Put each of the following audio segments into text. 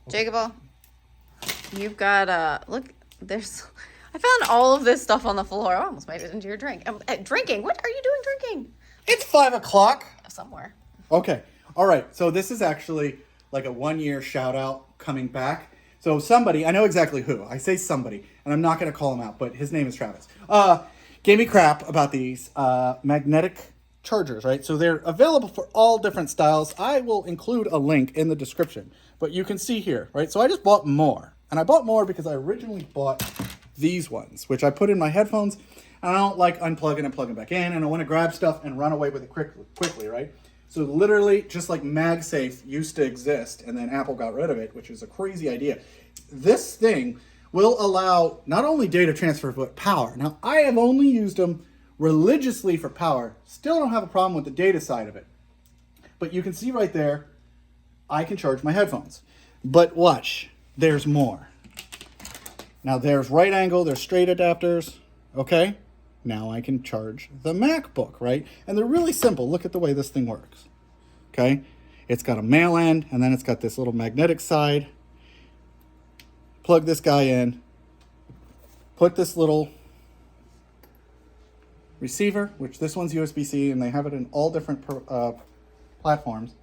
JakeOfALL, you've got, look, there's, I found all of this stuff on the floor. I almost made it into your drink. Drinking? What are you doing drinking? It's 5 o'clock. Somewhere. Okay. All right. So this is actually like a 1-year shout out coming back. So somebody, I know exactly who. I say somebody, and I'm not going to call him out, but his name is Travis. Gave me crap about these magnetic chargers, right? So they're available for all different styles. I will include a link in the description, but you can see here, right? So I just bought more, and I bought more because I originally bought these ones, which I put in my headphones, and I don't like unplugging and plugging back in, and I want to grab stuff and run away with it quickly, right? So literally, just like MagSafe used to exist, and then Apple got rid of it, which is a crazy idea. This thing will allow not only data transfer, but power. Now, I have only used them religiously for power. Still don't have a problem with the data side of it. But you can see right there, I can charge my headphones. But watch, there's more. Now there's right angle, there's straight adapters, okay? Now I can charge the MacBook, right? And they're really simple. Look at the way this thing works, okay? It's got a male end, and then it's got this little magnetic side. Plug this guy in, put this little receiver, which this one's USB-C, and they have it in all different platforms.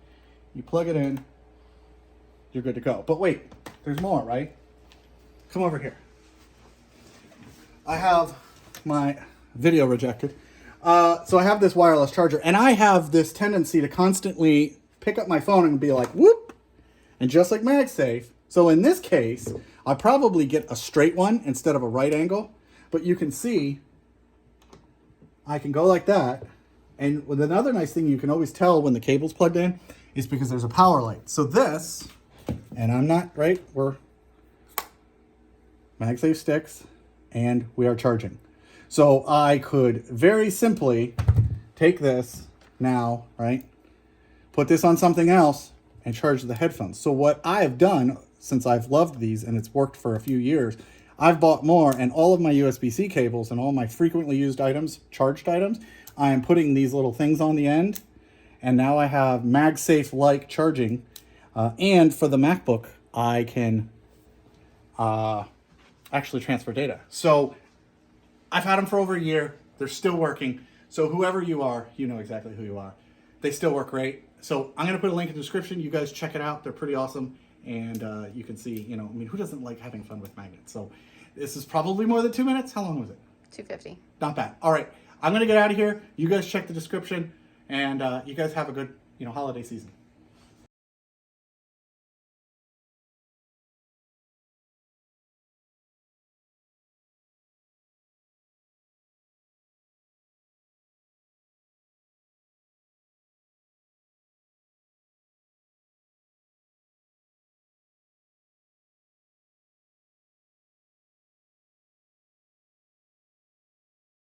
You plug it in, you're good to go. But wait, there's more, right? Come over here. I have my video rejected. So I have this wireless charger, and I have this tendency to constantly pick up my phone and be like, whoop, and just like MagSafe. So in this case, I probably get a straight one instead of a right angle, but you can see I can go like that. And with another nice thing you can always tell when the cable's plugged in is because there's a power light. So this, and I'm not, right, we're MagSafe sticks and we are charging. So I could very simply take this now, right, put this on something else and charge the headphones. So what I've done, since I've loved these and it's worked for a few years, I've bought more, and all of my USB-C cables and all my frequently used items, charged items, I am putting these little things on the end, and now I have MagSafe-like charging. And for the MacBook, I can actually transfer data. So I've had them for over a year. They're still working. So whoever you are, you know exactly who you are. They still work great. So I'm going to put a link in the description. You guys check it out. They're pretty awesome. And you can see, you know, I mean, who doesn't like having fun with magnets? So this is probably more than 2 minutes. How long was it? 250. Not bad. All right. I'm going to get out of here. You guys check the description. And you guys have a good, you know, holiday season.